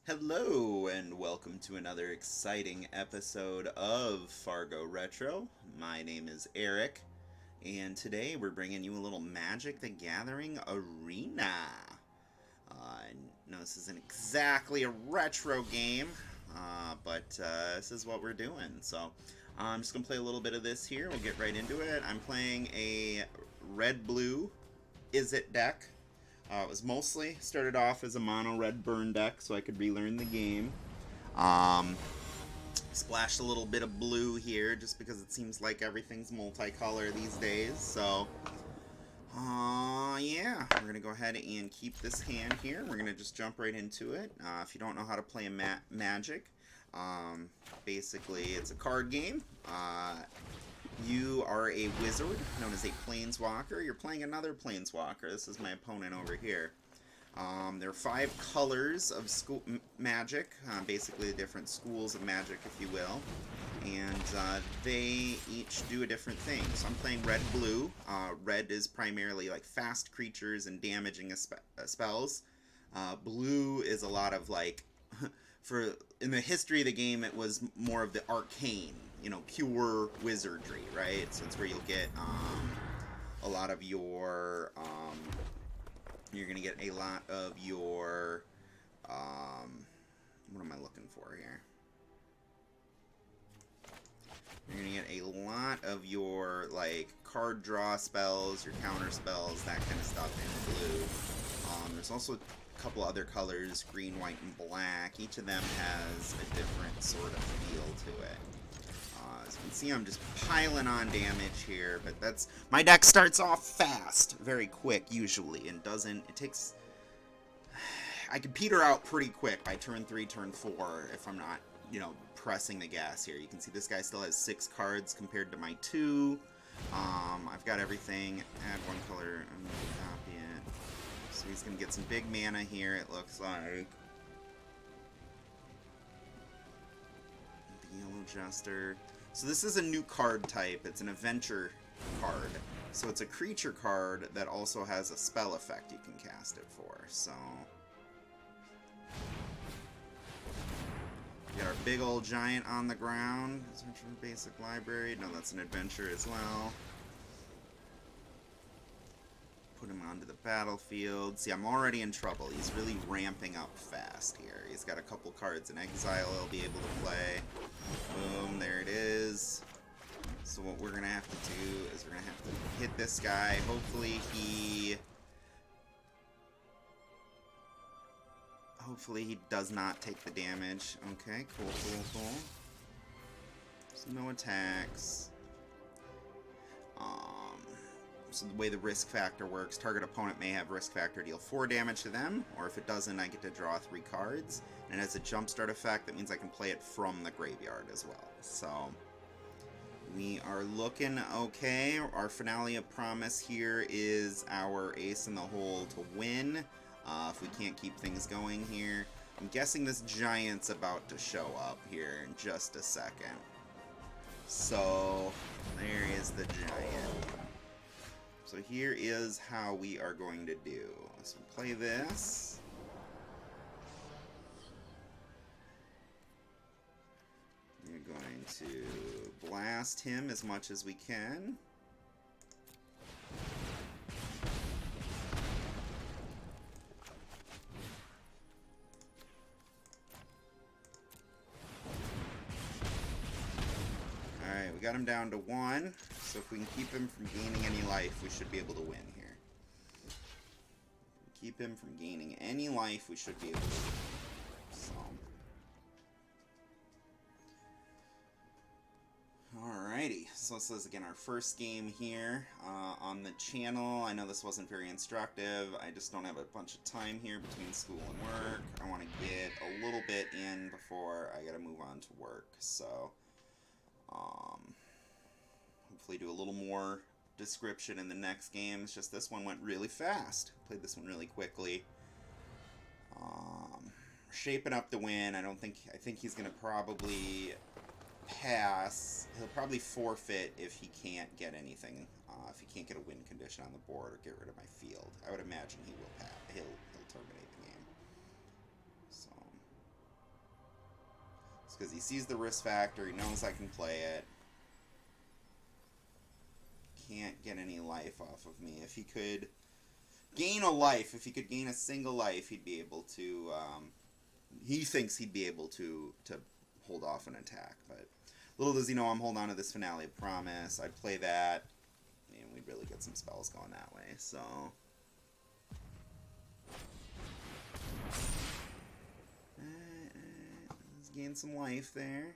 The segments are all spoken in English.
Hello, and welcome to another exciting episode of Fargo Retro. My name is Eric, and today we're bringing you a little Magic the Gathering Arena. I know this isn't exactly a retro game, but this is what we're doing. So I'm just going to play a little bit of this here. We'll get right into it. I'm playing a red-blue Is It deck. It was mostly started off as a mono red burn deck so I could relearn the game. Um, Splashed a little bit of blue here just because it seems like everything's multicolor these days. So, yeah, we're going to go ahead and keep this hand here. We're going to just jump right into it. If you don't know how to play a Magic, basically it's a card game. You are a wizard, known as a planeswalker. You're playing another planeswalker. This is my opponent over here. There are 5 colors of magic, basically the different schools of magic, if you will. And they each do a different thing. So I'm playing red-blue. Red is primarily like fast creatures and damaging spells. Blue is a lot of like... in the history of the game, it was more of the arcane, pure wizardry, right? So it's where you'll get a lot of your you're gonna get a lot of your what am I looking for here? You're gonna get a lot of your like card draw spells, your counter spells, that kind of stuff in blue. There's also a couple other colors, green, white, and black. Each of them has a different sort of feel to it. As you can see, I'm just piling on damage here, but that's... My deck starts off fast, very quick, usually, and doesn't... It takes... I can peter out pretty quick by turn 3, turn 4, if I'm not, pressing the gas here. You can see this guy still has 6 cards compared to my 2. I've got everything. Add 1 color. I'm going to copy it. So he's going to get some big mana here, it looks like. The Yellow Jester. So this is a new card type. It's an adventure card. So it's a creature card that also has a spell effect you can cast it for. So we got our big old giant on the ground. Search for basic library. No, that's an adventure as well. Put him onto the battlefield. See, I'm already in trouble. He's really ramping up fast here. He's got a couple cards in exile he'll be able to play. Boom, there it is. So what we're going to have to do is we're going to have to hit this guy. Hopefully he does not take the damage. Okay, cool. So no attacks. So the way the risk factor works, target opponent may have risk factor deal 4 damage to them, or if it doesn't, I get to draw 3 cards. And as a jumpstart effect, that means I can play it from the graveyard as well. So we are looking okay. Our finale of promise here is our ace in the hole to win. If we can't keep things going here. I'm guessing this giant's about to show up here in just a second. So there is the giant. So here is how we are going to do. So play this. We're going to blast him as much as we can. Alright, we got him down to 1. So if we can keep him from gaining any life, we should be able to win here. Keep him from gaining any life, we should be able to win. So. Alrighty, so this is again our first game here on the channel. I know this wasn't very instructive. I just don't have a bunch of time here between school and work. I want to get a little bit in before I gotta move on to work. So, hopefully do a little more description in the next game. It's just this one went really fast. Played this one really quickly. Shaping up the win. I think he's gonna probably pass. He'll probably forfeit if he can't get anything. If he can't get a win condition on the board or get rid of my field. I would imagine he will pass. He'll terminate the game. So because he sees the risk factor. He knows I can play it. Can't get any life off of me. If he could gain a life, if he could gain a single life, he'd be able to, he thinks he'd be able to hold off an attack, but little does he know I'm holding on to this Finale of Promise. I'd play that, and we'd really get some spells going that way, so. Let's gain some life there.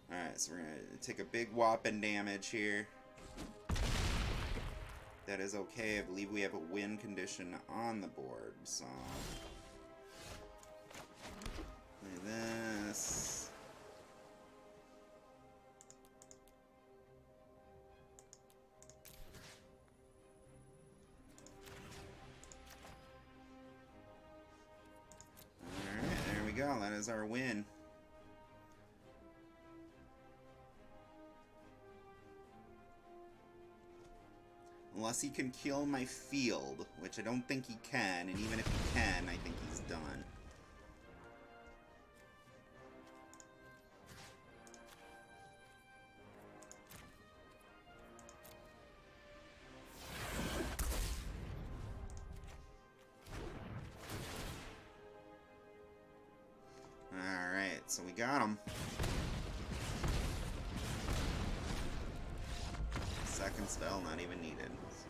Alright, so we're going to take a big whopping damage here. That is okay. I believe we have a win condition on the board, so... Play this. Alright, there we go. That is our win. Unless he can kill my field, which I don't think he can, and even if he can, I think he's done. Alright, so we got him. Second spell, not even needed. So.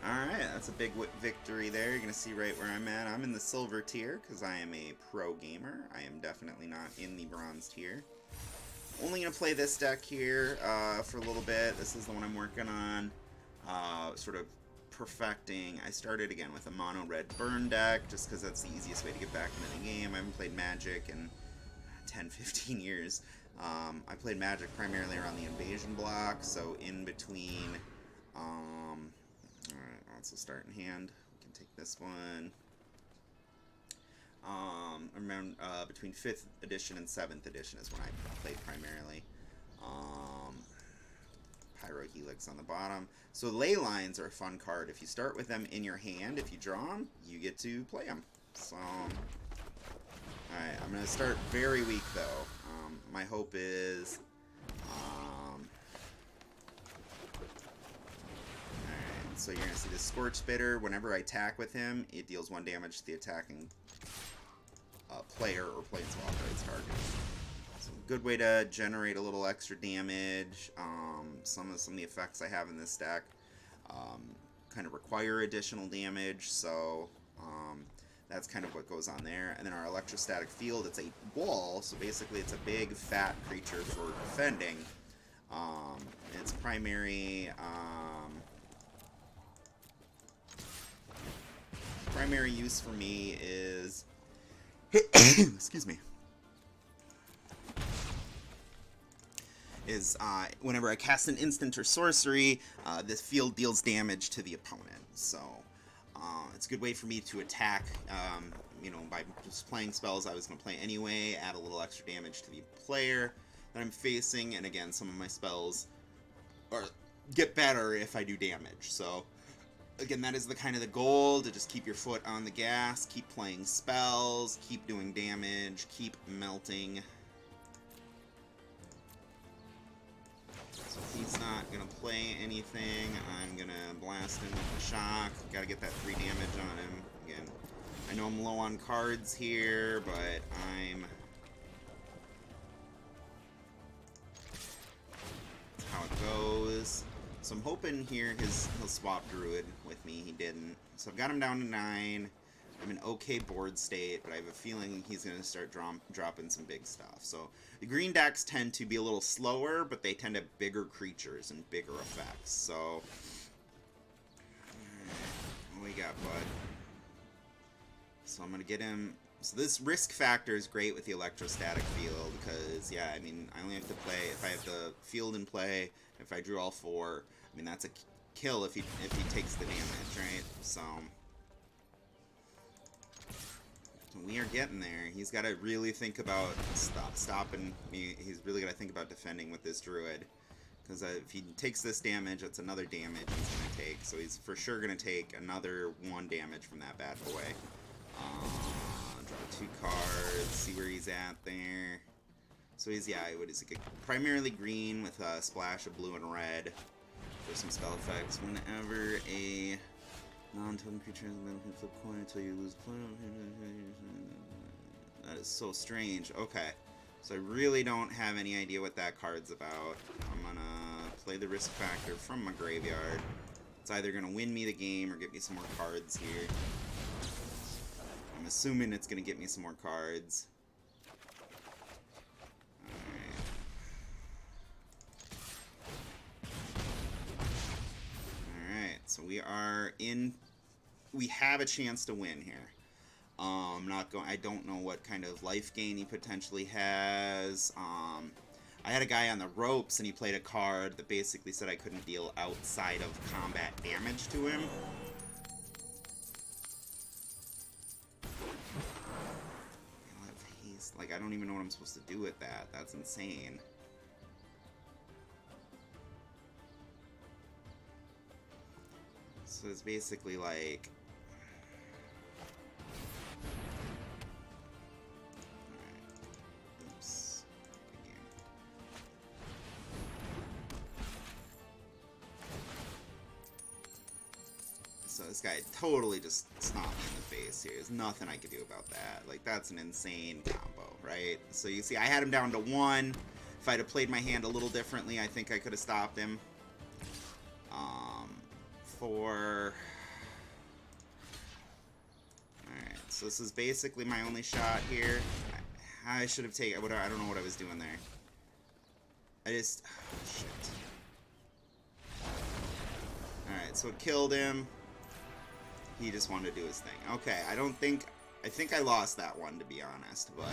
Alright, that's a big victory there. You're going to see right where I'm at. I'm in the silver tier because I am a pro gamer. I am definitely not in the bronze tier. Only going to play this deck here for a little bit. This is the one I'm working on. Sort of perfecting. I started again with a mono red burn deck just because that's the easiest way to get back into the game. I haven't played Magic in 10-15 years. I played Magic primarily around the invasion block, so in between, alright, also start in hand, we can take this one, around, between 5th edition and 7th edition is when I played primarily, Pyro Helix on the bottom. So Ley Lines are a fun card. If you start with them in your hand, if you draw them, you get to play them, so... Alright, I'm going to start very weak, though. My hope is... Alright, so you're going to see the Scorch Spitter. Whenever I attack with him, it deals 1 damage to the attacking player or planeswalker its target. So good way to generate a little extra damage. Some of the effects I have in this deck kind of require additional damage, so... that's kind of what goes on there. And then our electrostatic field, it's a wall, so basically it's a big, fat creature for defending. Its primary use for me is... excuse me. Is whenever I cast an instant or sorcery, this field deals damage to the opponent. So... it's a good way for me to attack, you know, by just playing spells I was going to play anyway, add a little extra damage to the player that I'm facing, and again, some of my spells get better if I do damage. So, again, that is the kind of the goal, to just keep your foot on the gas, keep playing spells, keep doing damage, keep melting. So if he's not going to play anything, I'm going to blast him with the shock. Got to get that 3 damage on him. Again, I know I'm low on cards here, but I'm... that's how it goes. So I'm hoping here he'll swap Druid with me. He didn't. So I've got him down to 9. I'm in okay board state, but I have a feeling he's going to start dropping some big stuff. So the green decks tend to be a little slower, but they tend to have bigger creatures and bigger effects. So what we got, bud? So I'm going to get him... so this risk factor is great with the electrostatic field because, yeah, I mean, I only have to play... if I have the field in play, if I drew all 4, I mean, that's a kill if he takes the damage, right? So we are getting there. He's got to really think about stopping me. He's really got to think about defending with this Druid, Because if he takes this damage, that's another damage he's going to take. So he's for sure going to take another 1 damage from that bad boy. Draw 2 cards, see where he's at there. So he's, yeah, what is it? Primarily green with a splash of blue and red for some spell effects. Whenever a non-token creature has been flip coin until you lose play. That is so strange. Okay. So I really don't have any idea what that card's about. I'm gonna play the risk factor from my graveyard. It's either gonna win me the game or get me some more cards here. I'm assuming it's gonna get me some more cards. Alright, so we are in... We have a chance to win here. I don't know what kind of life gain he potentially has. I had a guy on the ropes and he played a card that basically said I couldn't deal outside of combat damage to him. I have haste. Like, I don't even know what I'm supposed to do with that. That's insane. So it's basically like... So this guy totally just stomped me in the face here. There's nothing I could do about that. Like, that's an insane combo, right? So you see, I had him down to 1. If I'd have played my hand a little differently, I think I could have stopped him. 4. Alright, so this is basically my only shot here. I should have taken... I don't know what I was doing there. I just... Oh, shit. Alright, so it killed him. He just wanted to do his thing. Okay, I think I lost that one, to be honest, but...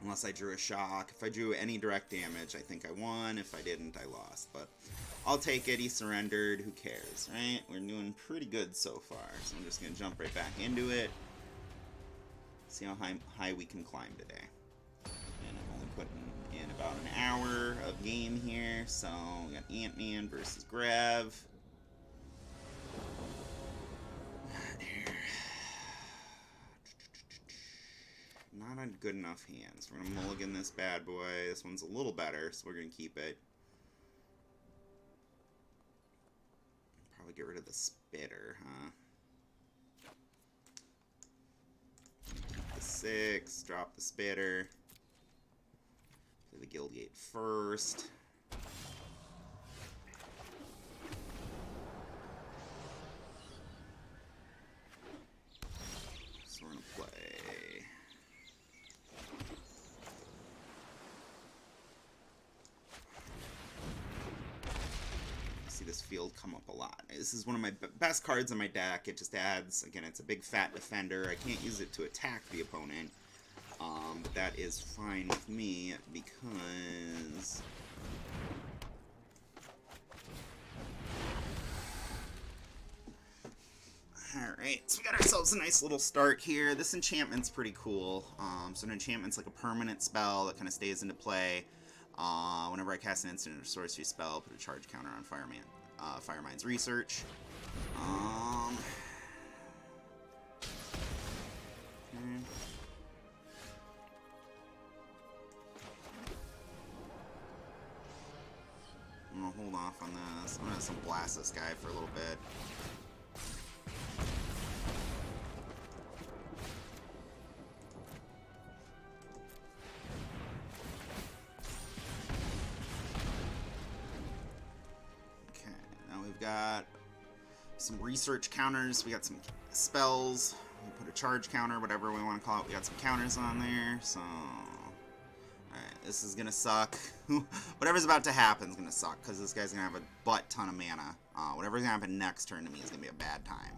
Unless I drew a shock. If I drew any direct damage, I think I won. If I didn't, I lost. But I'll take it. He surrendered. Who cares, right? We're doing pretty good so far. So I'm just going to jump right back into it. See how high we can climb today. And I'm only putting in about an hour of game here. So we got Ant-Man versus Grav. Not on good enough hands. We're going to mulligan this bad boy. This one's a little better, so we're going to keep it. Probably get rid of the spitter, huh? Keep the 6, drop the spitter. Play the Guildgate first. So we're going to play... See this field come up a lot. This is one of my best cards in my deck. It just adds, again, it's a big fat defender. I can't use it to attack the opponent, but that is fine with me because alright, so we got ourselves a nice little start here. This enchantment's pretty cool. So an enchantment's like a permanent spell that kind of stays into play. Whenever I cast an instant or sorcery spell, put a charge counter on Firemind's Research. Okay. I'm gonna hold off on this. I'm gonna blast this guy for a little bit. Got some research counters. We got some spells. We put a charge counter, whatever we want to call it. We got some counters on there. So, alright, this is gonna suck. Whatever's about to happen is gonna suck because this guy's gonna have a butt ton of mana. Whatever's gonna happen next turn to me is gonna be a bad time.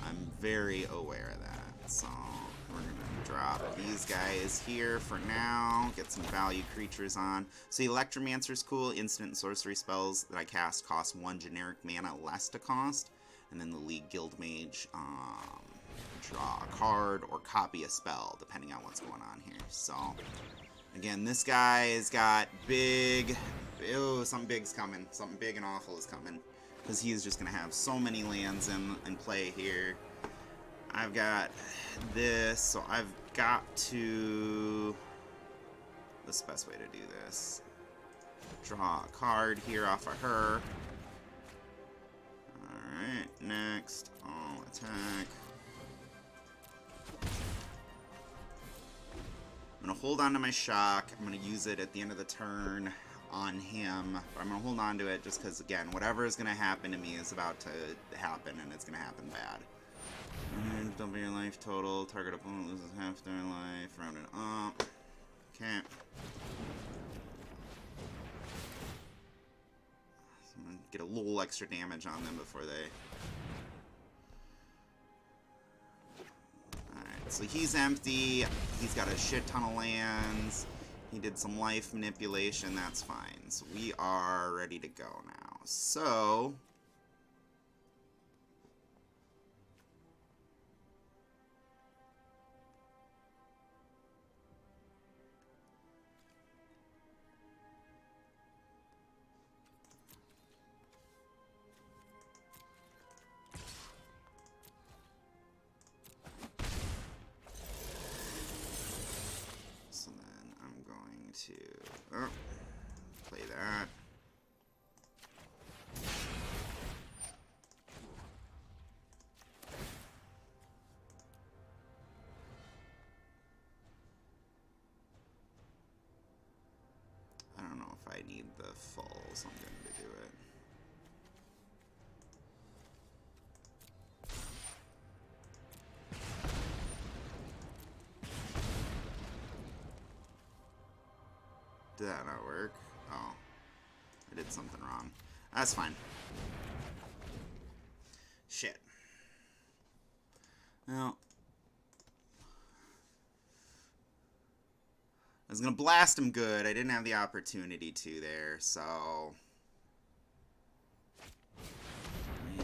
I'm very aware of that. So we're gonna drop these guys here for now. Get some value creatures on. So Electromancer's cool. Instant and sorcery spells that I cast cost 1 generic mana less to cost. And then the League Guild Mage, draw a card or copy a spell, depending on what's going on here. So Again, this guy has got big... Oh, something big's coming. Something big and awful is coming. Because he's just going to have so many lands in play here. I've got this, so I've got to... What's the best way to do this? Draw a card here off of her. Alright, next, I'll attack. I'm going to hold on to my shock. I'm going to use it at the end of the turn on him. But I'm going to hold on to it just because, again, whatever is going to happen to me is about to happen, and it's going to happen bad. And double your life total. Target opponent loses half their life. Round it up. Okay. So I'm going to get a little extra damage on them before they... So he's empty, he's got a shit ton of lands, he did some life manipulation, that's fine. So we are ready to go now. So... to play that. I don't know if I need the full, so I'm going to do it. Did that not work? Oh. I did something wrong. That's fine. Shit. Well. I was gonna blast him good. I didn't have the opportunity to there, so... Yeah,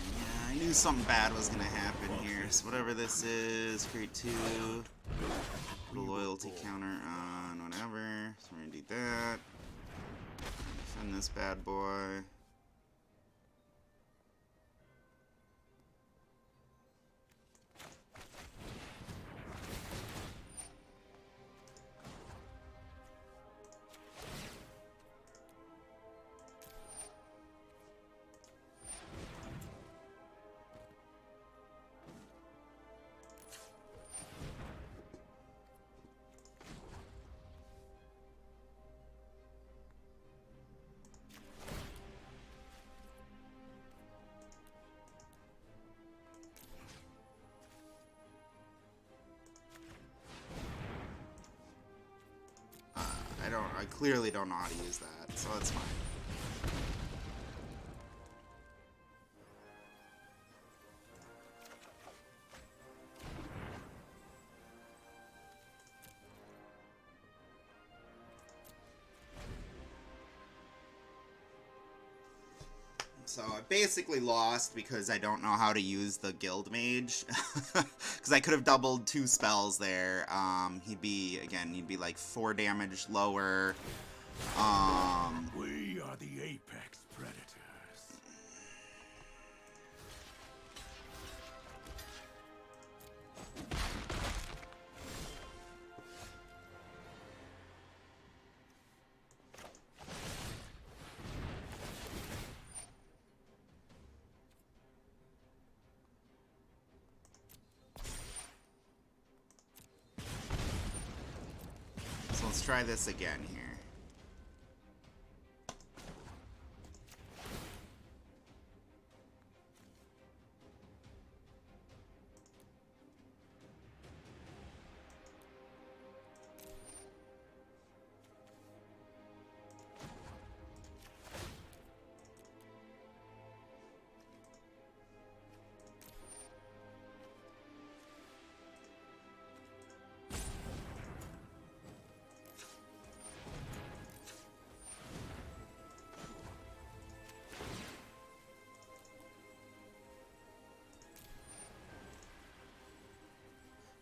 I knew something bad was gonna happen here. So whatever this is, create 2. Put a loyalty counter on whatever. So we're gonna do that. Defend this bad boy. I clearly don't know how to use that, so it's fine. So I basically lost because I don't know how to use the Guild Mage. Because I could have doubled 2 spells there. He'd be like 4 damage lower. We are the apex predators. So let's try this again here.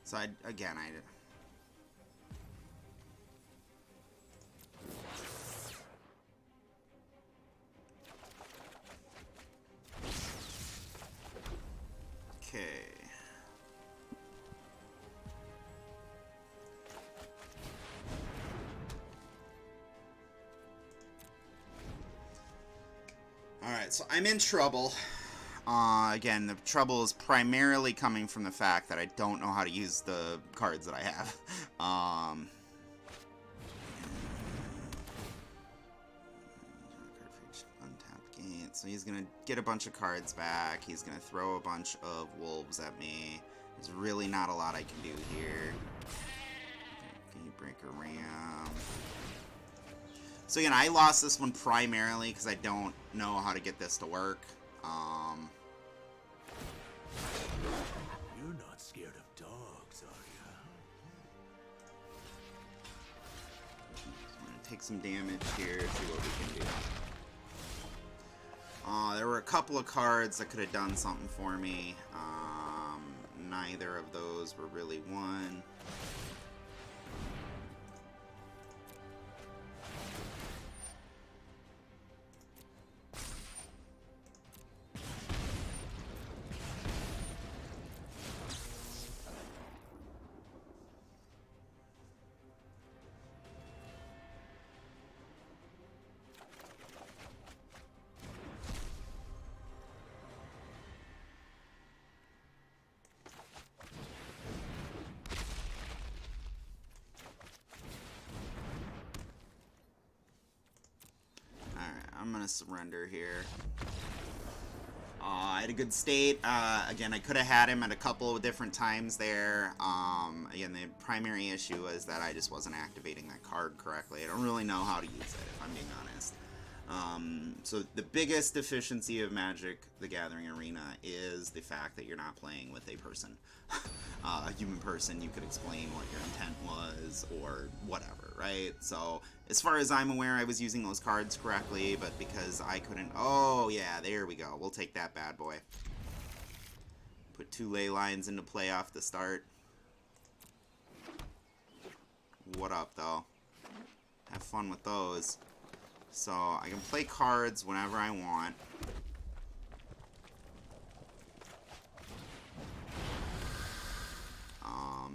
So again, Alright, so I'm in trouble. Again, the trouble is primarily coming from the fact that I don't know how to use the cards that I have. Untapped gate. So he's gonna get a bunch of cards back. He's gonna throw a bunch of wolves at me. There's really not a lot I can do here. Gatebreaker Ram. So again, I lost this one primarily because I don't know how to get this to work. You're not scared of dogs, are you? I'm gonna take some damage here, see what we can do. There were a couple of cards that could have done something for me. Neither of those were really one. I'm gonna surrender here. I had a good state. Again, I could have had him at a couple of different times there. Again, the primary issue was that I just wasn't activating that card correctly. I don't really know how to use it, if I'm being honest. So the biggest deficiency of Magic the Gathering Arena is the fact that you're not playing with a person. A human person. You could explain what your intent was or whatever, right? So as far as I'm aware, I was using those cards correctly, but because I couldn't... Oh, yeah, there we go. We'll take that bad boy. Put 2 ley lines into play off the start. What up, though? Have fun with those. So I can play cards whenever I want.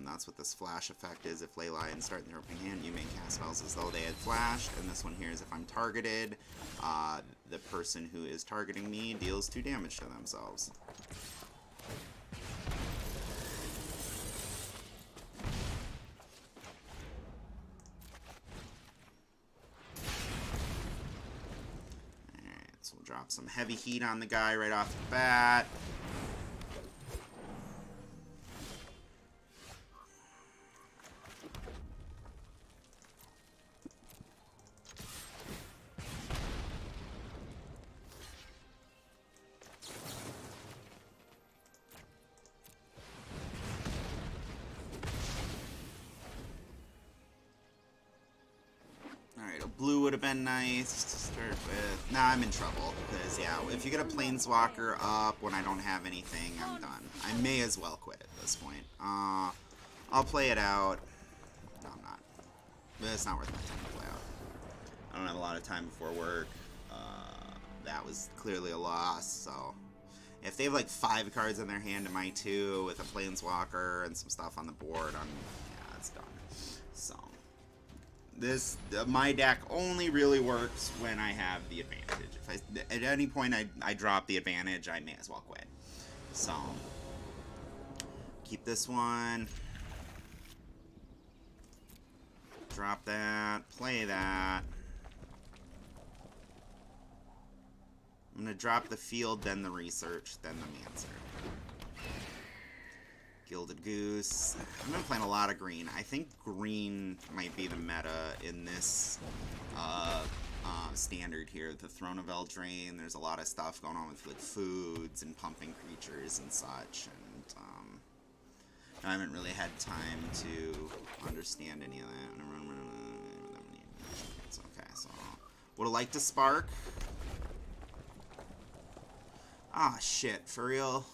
That's what this flash effect is. If ley lines start in their opening hand, you may cast spells as though they had flashed. And this one here is if I'm targeted, the person who is targeting me deals 2 damage to themselves. Alright, so we'll drop some heavy heat on the guy right off the bat. Blue would have been nice to start with. Nah, I'm in trouble. Because, yeah, if you get a Planeswalker up when I don't have anything, I'm done. I may as well quit at this point. I'll play it out. No, I'm not. But it's not worth my time to play out. I don't have a lot of time before work. That was clearly a loss, so... If they have, like, 5 cards in their hand to my 2 with a Planeswalker and some stuff on the board, yeah, it's done. So... my deck only really works when I have the advantage. If at any point I drop the advantage, I may as well quit. So, keep this one. Drop that. Play that. I'm going to drop the field, then the research, then the Mancer. Gilded Goose. I've been playing a lot of green. I think green might be the meta in this standard here. The Throne of Eldraine. There's a lot of stuff going on with like foods and pumping creatures and such. And I haven't really had time to understand any of that. It's okay. So would have liked to spark. Ah, shit. For real.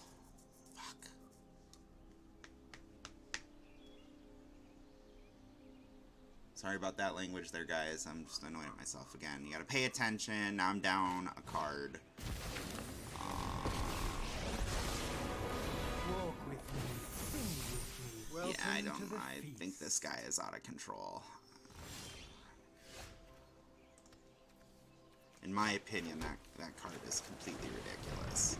Sorry about that language there, guys. I'm just annoyed at myself again. You gotta pay attention. Now I'm down a card. Walk with me, sing with me. Yeah, Welcome I think this guy is out of control. And in my opinion, that card is completely ridiculous.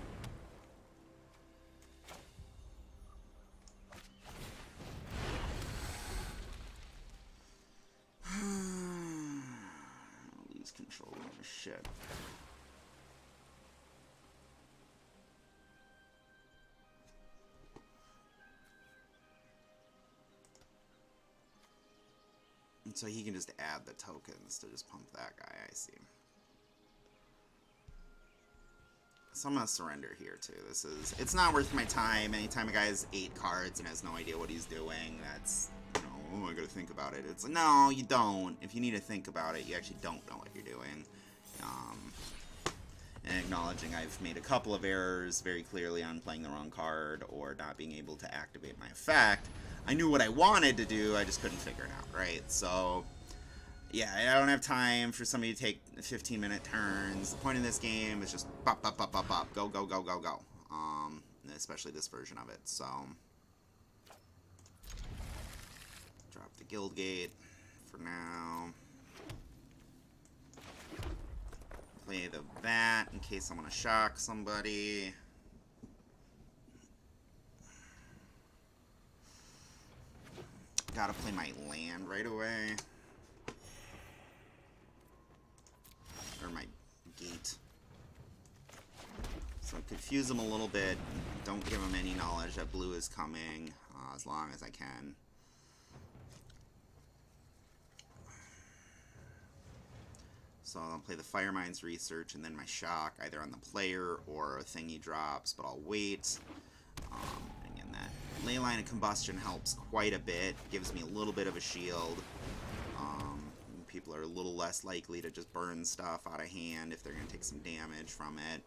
I'll lose control of my shit. And so he can just add the tokens to just pump that guy, I see. So I'm gonna surrender here too. It's not worth my time. Anytime a guy has 8 cards and has no idea what he's doing, that's, you know, oh, I gotta think about it. It's like, no, you don't. If you need to think about it, you actually don't know what you're doing. And acknowledging I've made a couple of errors very clearly on playing the wrong card or not being able to activate my effect. I knew what I wanted to do, I just couldn't figure it out, right? So, yeah, I don't have time for somebody to take 15-minute turns. The point of this game is just bop, bop, bop, bop, bop, go, go, go, go, go. Especially this version of it, so. Drop the guild gate for now. Play that in case I want to shock somebody. Gotta play my land right away. Or my gate. So confuse them a little bit. Don't give them any knowledge that blue is coming, as long as I can. So I'll play the Firemind's Research and then my shock, either on the player or a thing he drops, but I'll wait. Again, that Leyline of Combustion helps quite a bit, gives me a little bit of a shield. People are a little less likely to just burn stuff out of hand if they're going to take some damage from it.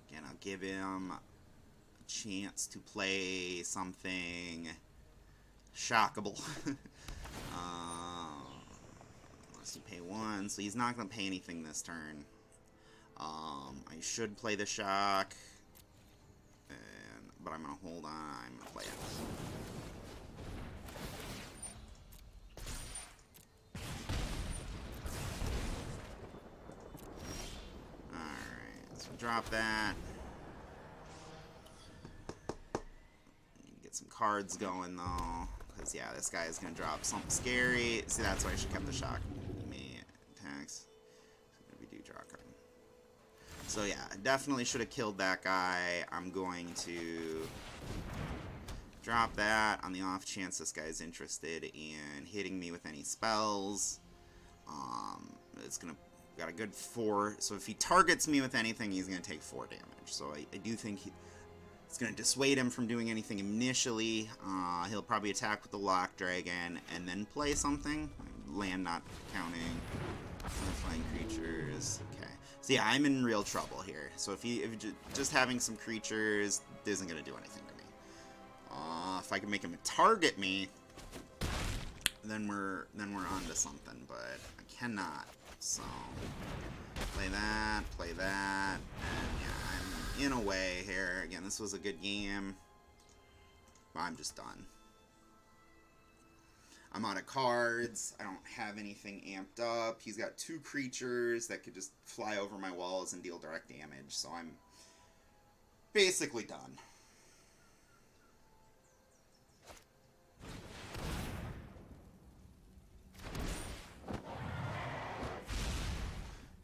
Again, I'll give him a chance to play something shockable. Unless you pay 1, so he's not going to pay anything this turn. I should play the shock, but I'm going to hold on. I'm going to play it. Alright, so drop that. Get some cards going, though. Because, yeah, this guy is going to drop something scary. See, that's why I should have kept the shock. He may attacks. So we do draw a card. So, yeah, I definitely should have killed that guy. I'm going to drop that on the off chance this guy's interested in hitting me with any spells. It's going to... Got a good 4. So if he targets me with anything, he's going to take 4 damage. So I do think it's going to dissuade him from doing anything initially. He'll probably attack with the Lock Dragon and then play something. Land not counting. Flying creatures. Okay. So yeah, I'm in real trouble here. So if just having some creatures isn't going to do anything to me. If I can make him target me, then we're onto something. But I cannot. So, play that, and yeah, I'm in a way here. Again, this was a good game. I'm just done. I'm out of cards. I don't have anything amped up. He's got 2 creatures that could just fly over my walls and deal direct damage, so I'm basically done.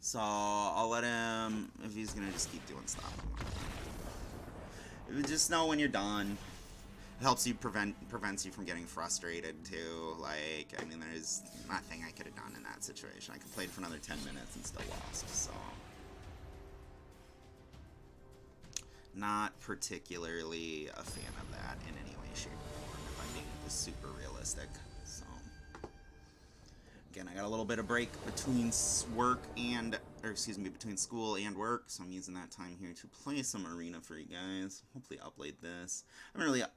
So, I'll let him, if he's going to just keep doing stuff. Just know when you're done. It helps you, prevents you from getting frustrated, too. Like, I mean, there's nothing I could have done in that situation. I could play for another 10 minutes and still lost, so. Not particularly a fan of that in any way, shape, or form, if I'm being super realistic. So. Again, I got a little bit of break between between school and work, so I'm using that time here to play some Arena for you guys. Hopefully upload this.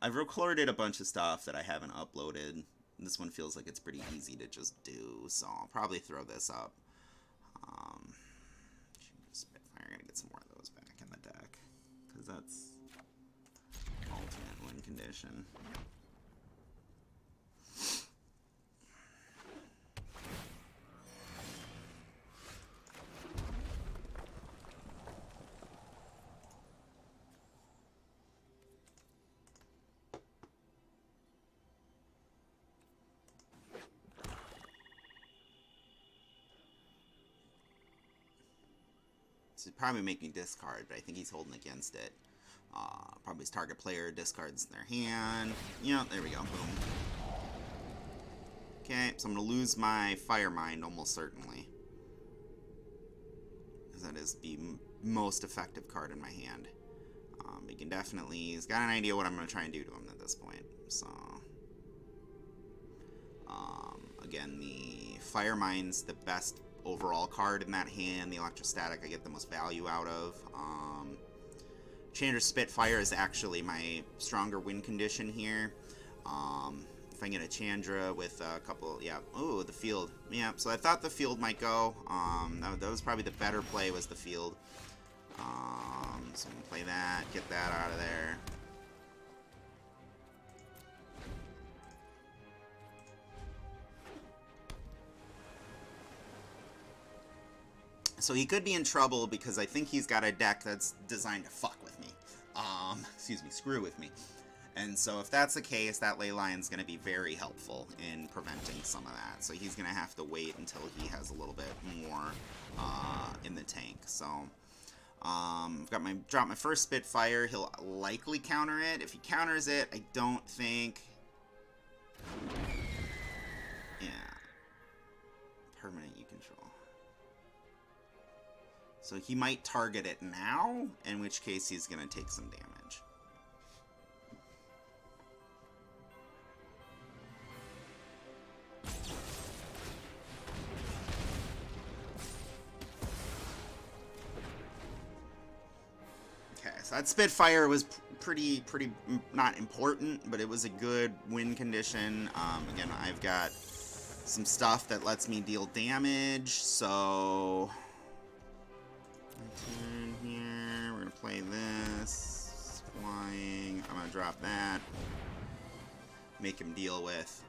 I've recorded a bunch of stuff that I haven't uploaded. This one feels like it's pretty easy to just do, so I'll probably throw this up. Spitfire, I gotta get some more of those back in the deck, because that's alternate win condition. So he'd probably make me discard, but I think he's holding against it. Probably his target player discards their hand. Yeah, there we go. Boom. Okay, so I'm going to lose my Fire Mind almost certainly. Because that is the most effective card in my hand. He can definitely... He's got an idea what I'm going to try and do to him at this point. So... again, the Fire Mind's the best overall card in that hand. The Electrostatic I get the most value out of. Chandra's Spitfire is actually my stronger win condition here. If I get a Chandra with a couple, yeah, oh, the field, yeah, so I thought the field might go. That was probably the better play, was the field. So I'm gonna play that, get that out of there. So he could be in trouble because I think he's got a deck that's designed to fuck with me. Excuse me, screw with me. And so if that's the case, that Ley Lion's going to be very helpful in preventing some of that. So he's going to have to wait until he has a little bit more in the tank. So I've got drop my first Spitfire. He'll likely counter it. If he counters it, I don't think... Yeah. Permanent you control. So he might target it now, in which case he's going to take some damage. Okay, so that Spitfire was pretty not important, but it was a good win condition. Again, I've got some stuff that lets me deal damage, so... Turn here, we're gonna play this, flying, I'm gonna drop that, make him deal with,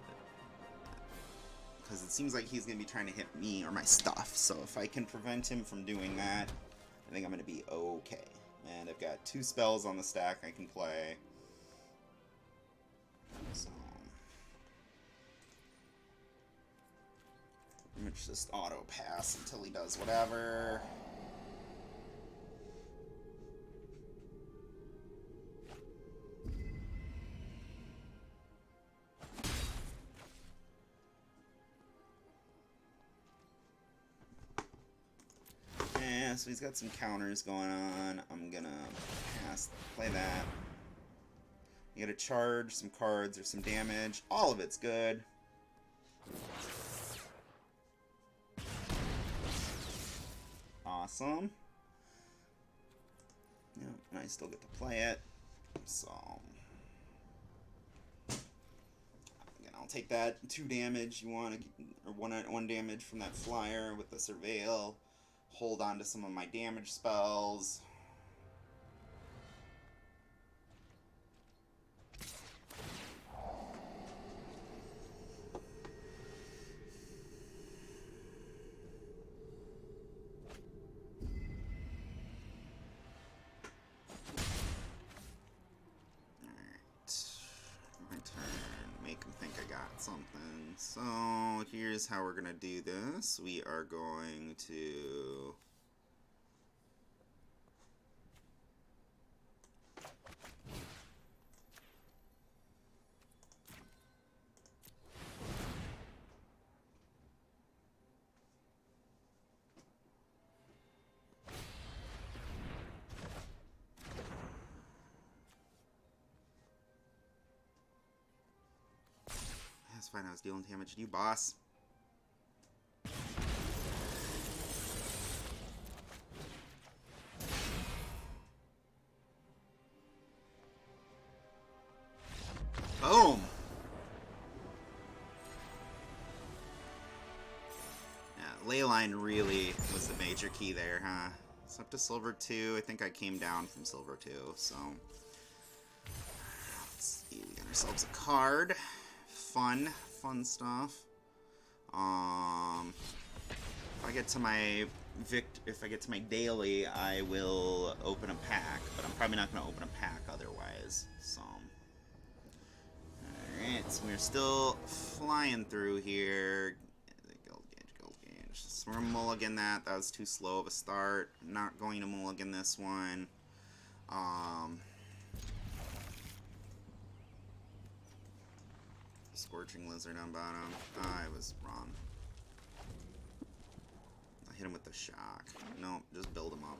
because it seems like he's gonna be trying to hit me or my stuff, so if I can prevent him from doing that, I think I'm gonna be okay. And I've got 2 spells on the stack I can play, so pretty much just auto pass until he does whatever. So he's got some counters going on. I'm gonna pass, play that. You gotta charge some cards or some damage. All of it's good. Awesome. Yeah, and I still get to play it. So again, I'll take that 2 damage. You want to, or one damage from that flyer with the Surveil. Hold on to some of my damage spells. Something. So here's how we're gonna do this. We are going to fine, I was dealing damage to you, boss. Boom! Yeah, Leyline really was the major key there, huh? It's up to Silver 2. I think I came down from Silver 2, so... Let's see, we got ourselves a card. Fun stuff. If I get to my daily, I will open a pack, but I'm probably not going to open a pack otherwise. So, all right, so we're still flying through here. Gold gauge. So we're going to mulligan that. That was too slow of a start. Not going to mulligan this one. Scorching Lizard on bottom. I was wrong. I hit him with the shock. Nope, just build him up.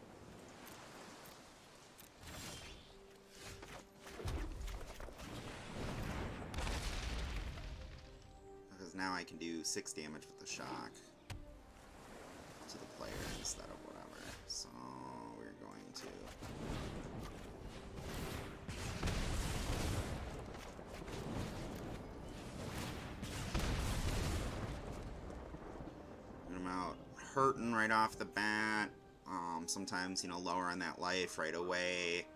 Because now I can do 6 damage with the shock to the player instead of whatever. So we're going to... get him out hurting right off the bat. Sometimes, you know, lower on that life right away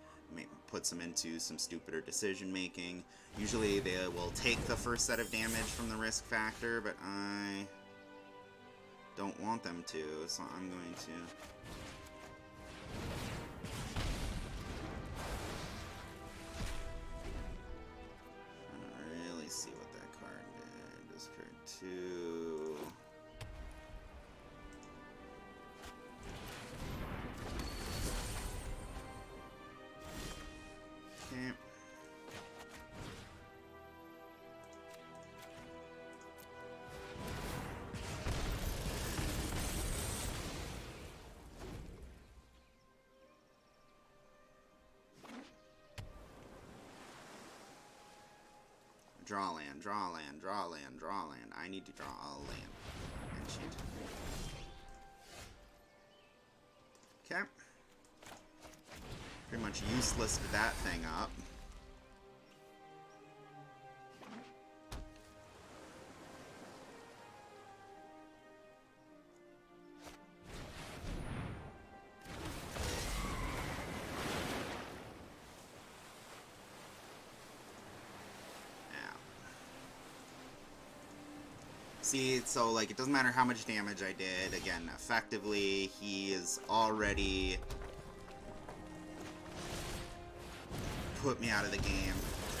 puts them into some stupider decision making. Usually they will take the first set of damage from the risk factor, but I don't want them to, so I'm going to... I don't really see what that card did. Discard 2... Okay. Draw land, draw land, draw land, draw land. I need to draw a land. And cheat. Okay. Pretty much useless to that thing up. See, so, like, it doesn't matter how much damage I did. Again, effectively, he is already put me out of the game.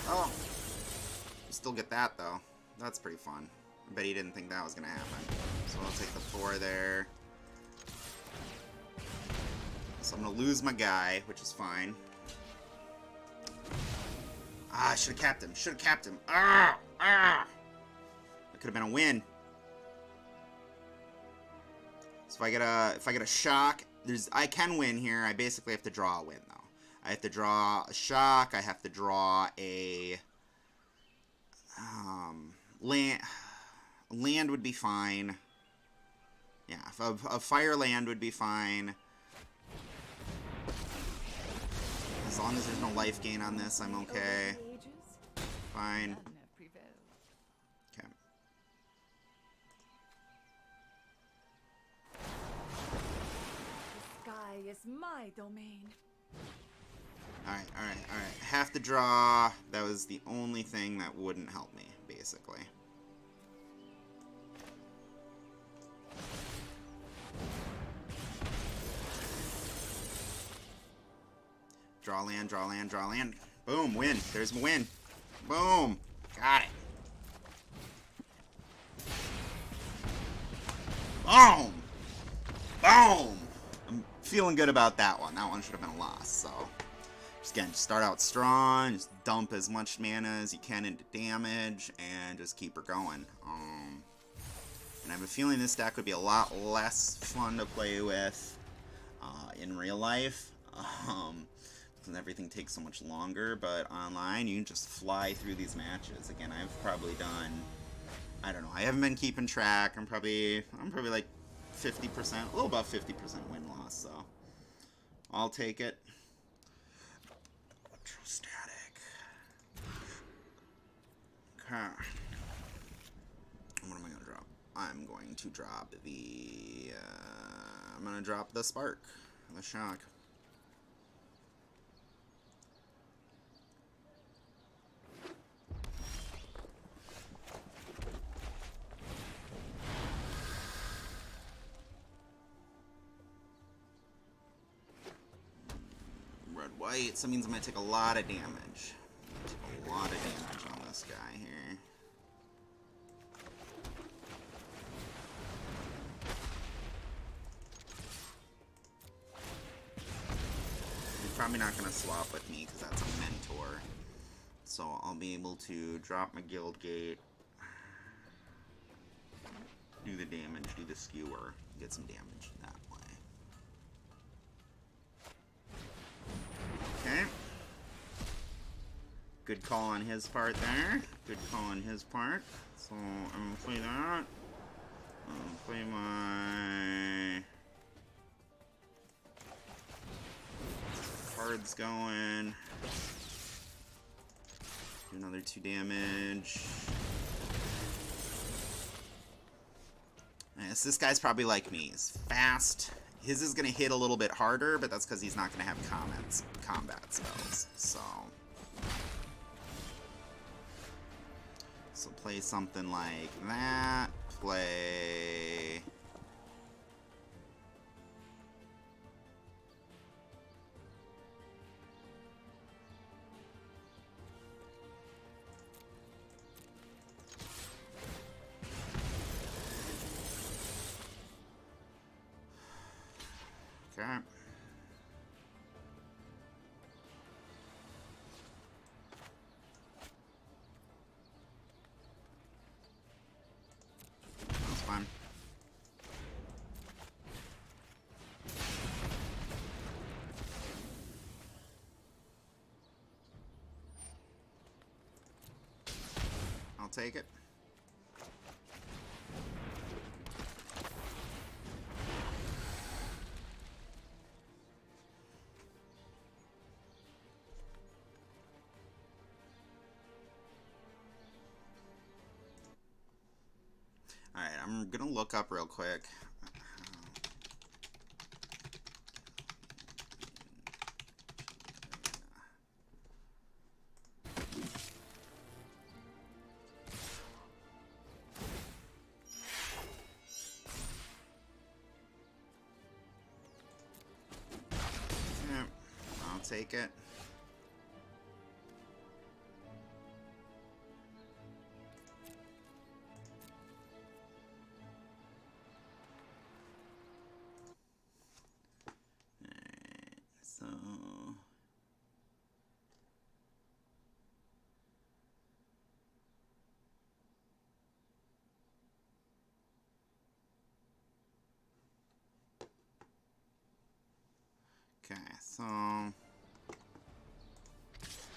Oh! Still get that, though. That's pretty fun. I bet he didn't think that was going to happen. So I'll take the 4 there. So I'm going to lose my guy, which is fine. Ah, I should have capped him. Should have capped him. Ah! Ah! That could have been a win. So if I get a shock, I can win here. I basically have to draw a win, though. I have to draw a shock. I have to draw a land. Land would be fine. Yeah, a fire land would be fine. As long as there's no life gain on this, I'm okay. Fine. Okay. The sky is my domain. Alright, alright, alright. Have to draw. That was the only thing that wouldn't help me, basically. Draw land, draw land, draw land. Boom, win. There's my win. Boom. Got it. Boom. Boom. I'm feeling good about that one. That one should have been a loss, so... Just start out strong, just dump as much mana as you can into damage, and just keep her going. And I have a feeling this deck would be a lot less fun to play with in real life, because everything takes so much longer, but online you can just fly through these matches. Again, I've probably done, I don't know, I haven't been keeping track. I'm probably like 50%, a little above 50% win-loss, so I'll take it. Electrostatic. Okay. What am I going to drop? I'm going to drop the... I'm going to drop the Spark. The Shock. White, so that means I'm going to take a lot of damage. Take a lot of damage on this guy here. probably not going to swap with me because that's a mentor. So I'll be able to drop my guild gate, do the damage, do the skewer, get some damage that way. Okay. Good call on his part there. Good call on his part. So I'm going to play that. I'm play my cards going. Do another 2 damage. Yes, this guy's probably like me. He's fast. His is going to hit a little bit harder, but that's because he's not going to have combat spells. So play something like that. Play... Okay. That's fine. I'll take it. Alright, I'm gonna look up real quick. Yeah, I'll take it. So okay, so okay.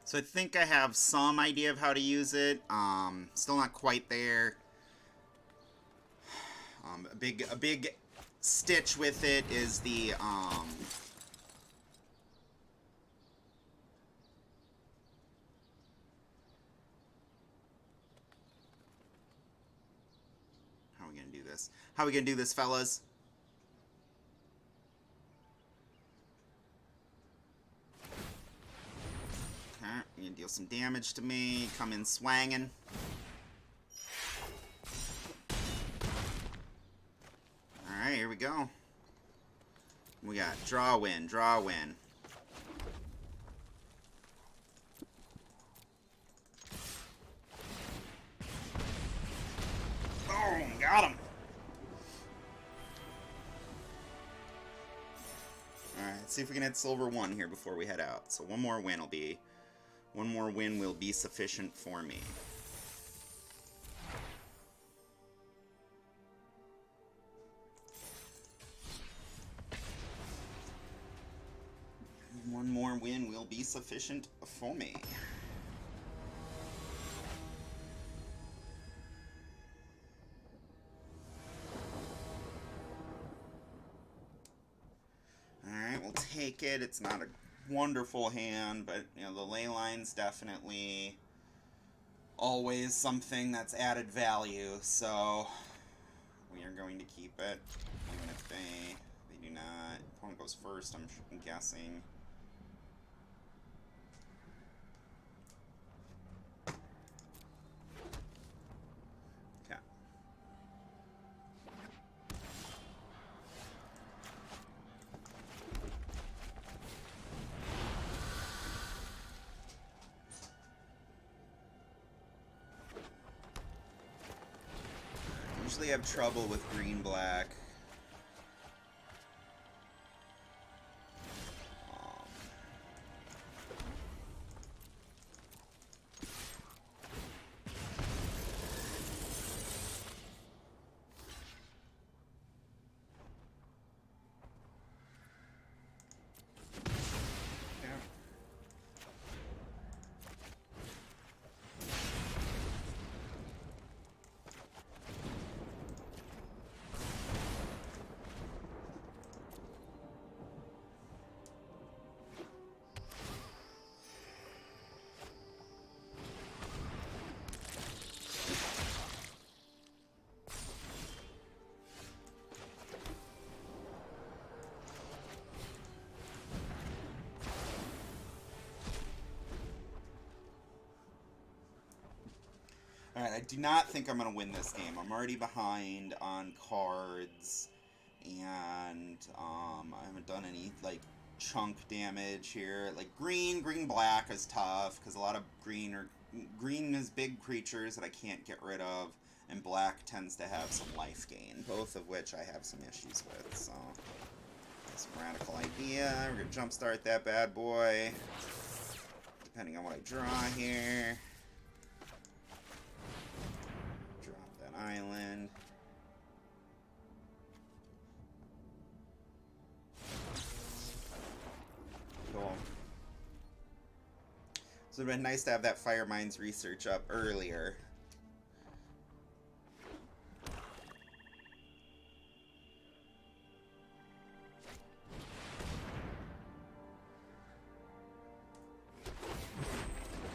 So I think I have some idea of how to use it. Still not quite there. A big stitch with it is the how are we gonna do this? How are we gonna do this, fellas? Okay, you're gonna deal some damage to me. Come in swanging. Alright, here we go. We got draw win, draw win. Boom, got him. Alright, let's see if we can hit silver 1 here before we head out. So one more win will be sufficient for me. One more win will be sufficient for me. Alright, we'll take it. It's not a wonderful hand, but you know, the ley line's definitely always something that's added value, so we are going to keep it, even if they do not. Opponent goes first, I'm guessing. Okay. Usually have trouble with green-black. Alright, I do not think I'm going to win this game. I'm already behind on cards, and I haven't done any, like, chunk damage here. Like, green-black is tough, because a lot of green is big creatures that I can't get rid of, and black tends to have some life gain, both of which I have some issues with, so some radical idea. We're going to jumpstart that bad boy, depending on what I draw here. Island. Cool. So it would have been nice to have that Fire Mines research up earlier.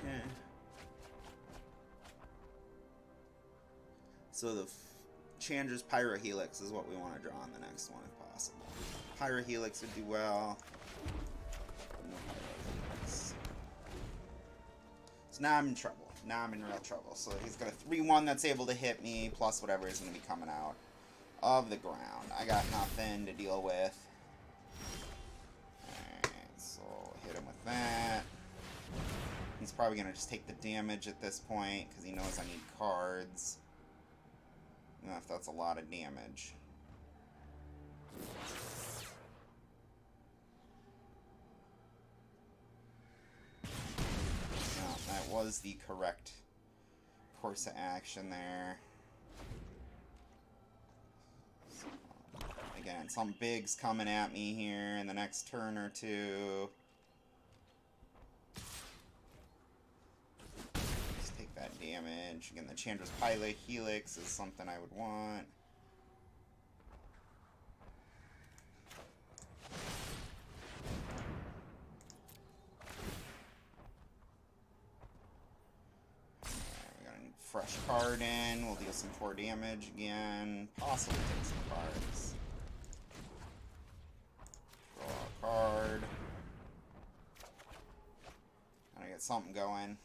Okay. So the Chandra's Pyrohelix is what we want to draw on the next one, if possible. Pyrohelix would do well. No Pyrohelix. So now I'm in trouble. Now I'm in real trouble. So he's got a 3-1 that's able to hit me, plus whatever is going to be coming out of the ground. I got nothing to deal with. Alright, so hit him with that. He's probably going to just take the damage at this point, because he knows I need cards. If that's a lot of damage. No, that was the correct course of action there. So, again, some big's coming at me here in the next turn or two. That damage. Again, the Chandra's Pyrohelix is something I would want. fresh card in. We'll deal some 4 damage again. Possibly take some cards. Draw a card. Gotta get something going.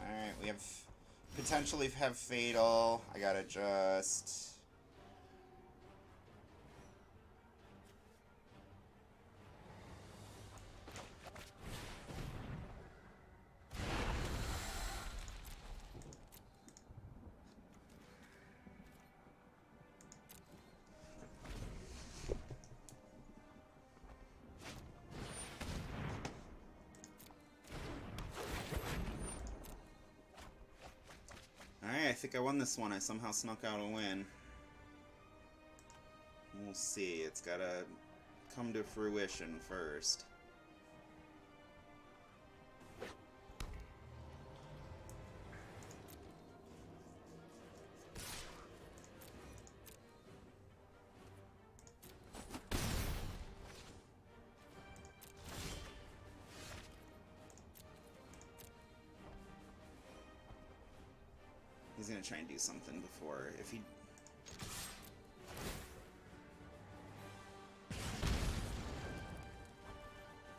Alright, we have potentially have Fatal. I gotta just... Alright, I think I won this one. I somehow snuck out a win. We'll see. It's gotta come to fruition first. He's gonna try and do something before, if he...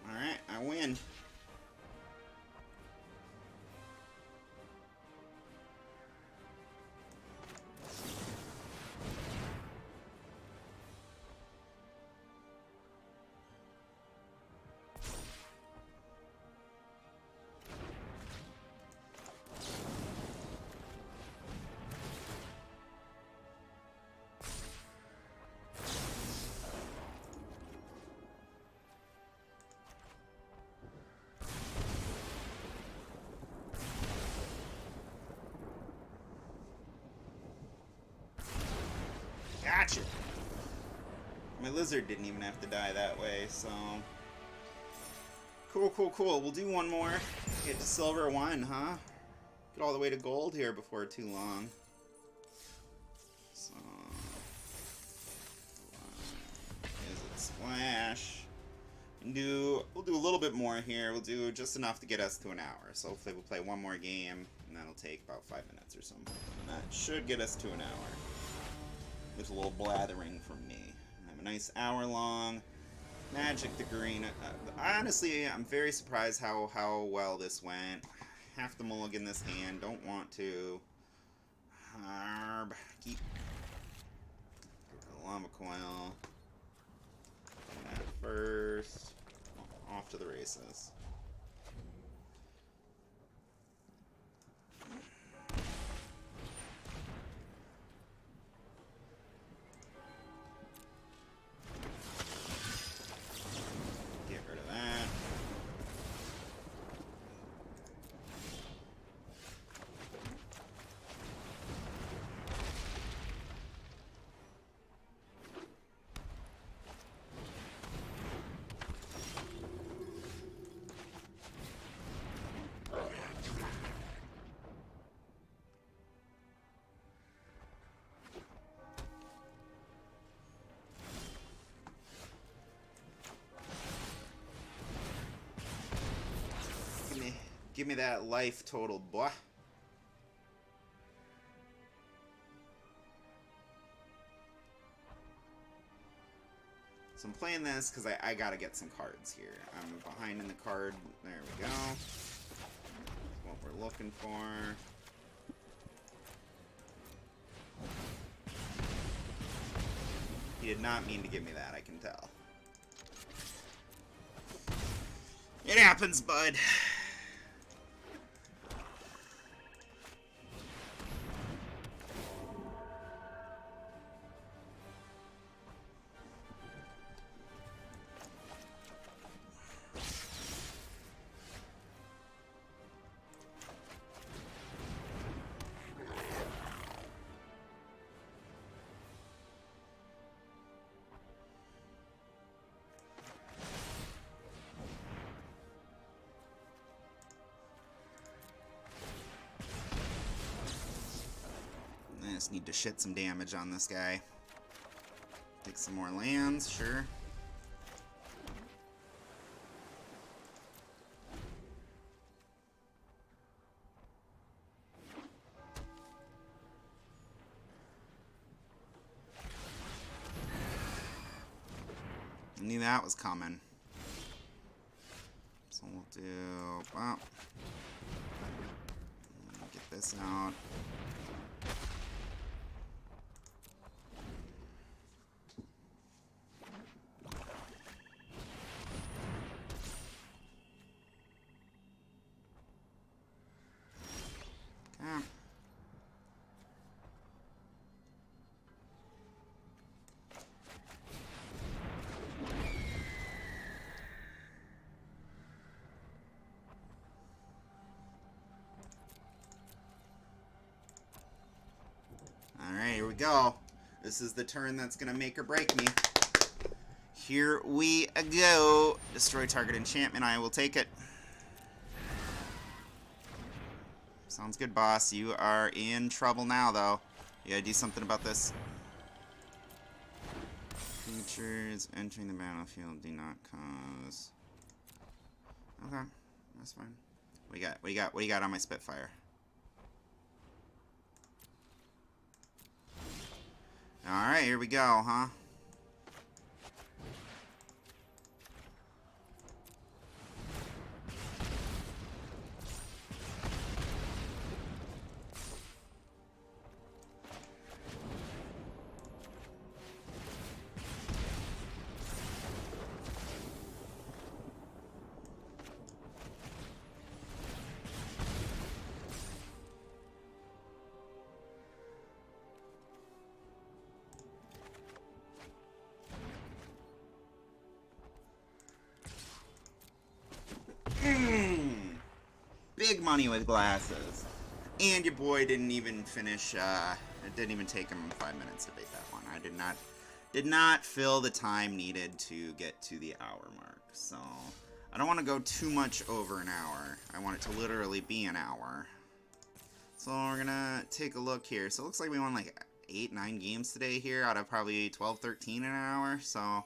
Alright, I win. Gotcha! My lizard didn't even have to die that way, so... Cool, cool, cool. We'll do one more. Get to silver 1, huh? Get all the way to gold here before too long. So... Is it splash? And we'll do a little bit more here. We'll do just enough to get us to an hour. So hopefully we'll play one more game, and that'll take about 5 minutes or something. And that should get us to an hour. There's a little blathering from me. I have a nice hour-long Magic degree. Honestly, I'm very surprised how well this went. Have to mulligan this hand. Don't want to. Keep the Lava Coil. That first. Off to the races. Give me that life total, boy. So I'm playing this because I gotta get some cards here. I'm behind in the card. There we go. That's what we're looking for. He did not mean to give me that, I can tell. It happens, bud. I just need to shit some damage on this guy. Take take some more lands, sure. I knew that was coming. So we'll do, well, get this out. Okay. Alright, here we go. This is the turn that's going to make or break me. Here we go. Destroy target enchantment. I will take it. Sounds good, boss. You are in trouble now, though. You gotta do something about this. Creatures entering the battlefield do not cause... Okay, that's fine. What do you got on my Spitfire? Alright, here we go, huh? Big money with glasses. And your boy didn't even finish, it didn't even take him 5 minutes to bait that one. I did not fill the time needed to get to the hour mark. So, I don't want to go too much over an hour. I want it to literally be an hour. So we're gonna take a look here. So it looks like we won like 8-9 games today here out of probably 12-13 an hour. So,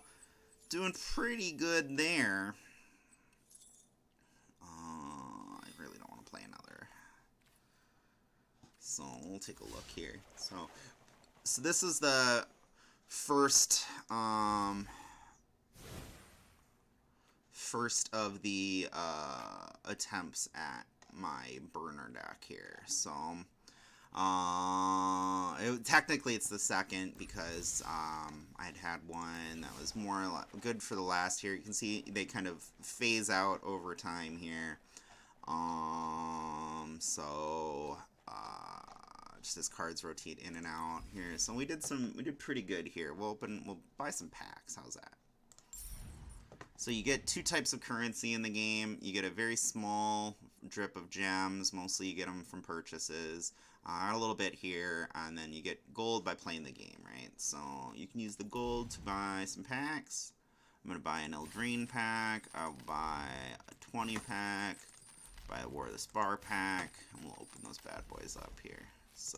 doing pretty good there. So we'll take a look here. So this is the first of the attempts at my burner deck here. So technically it's the second because I'd had one that was more good for the last year. You can see they kind of phase out over time here. Just as cards rotate in and out here. So we did pretty good here. We'll buy some packs. How's that? So you get two types of currency in the game. You get a very small drip of gems. Mostly you get them from purchases. A little bit here, and then you get gold by playing the game, right? So you can use the gold to buy some packs. I'm gonna buy an Eldraine pack. I'll buy a 20 pack. Buy a War of the Spar pack, and we'll open those bad boys up here. So,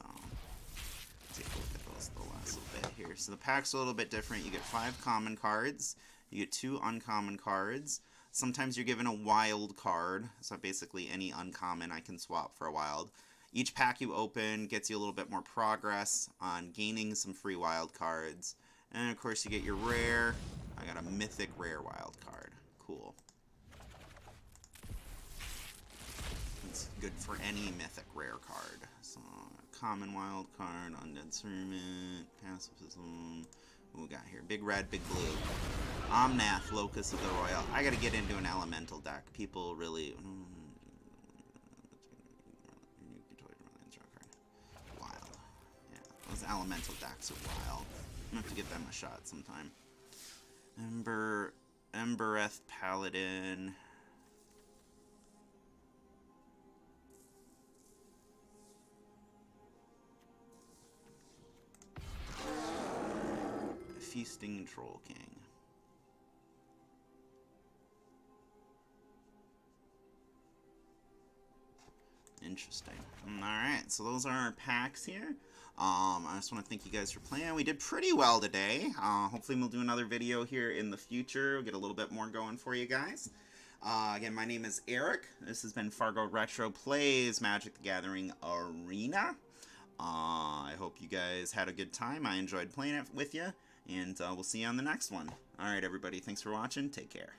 take a look at those the last little bit here. So the pack's a little bit different. You get 5 common cards. You get 2 uncommon cards. Sometimes you're given a wild card. So basically any uncommon I can swap for a wild. Each pack you open gets you a little bit more progress on gaining some free wild cards. And of course you get your rare. I got a mythic rare wild card. Cool. It's good for any mythic rare card. So, common wild card, undead servant, pacifism. What we got here? Big red, big blue. Omnath, Locus of the Royal. I gotta get into an elemental deck. People really... Wild. Yeah, those elemental decks are wild. I'm gonna have to get them a shot sometime. Embereth Paladin. Feasting Troll King. Interesting. Alright, so those are our packs here. I just want to thank you guys for playing. We did pretty well today. Hopefully we'll do another video here in the future. We'll get a little bit more going for you guys. Again, my name is Eric. This has been Fargo Retro Plays Magic the Gathering Arena. I hope you guys had a good time. I enjoyed playing it with you. And we'll see you on the next one. Alright, everybody. Thanks for watching. Take care.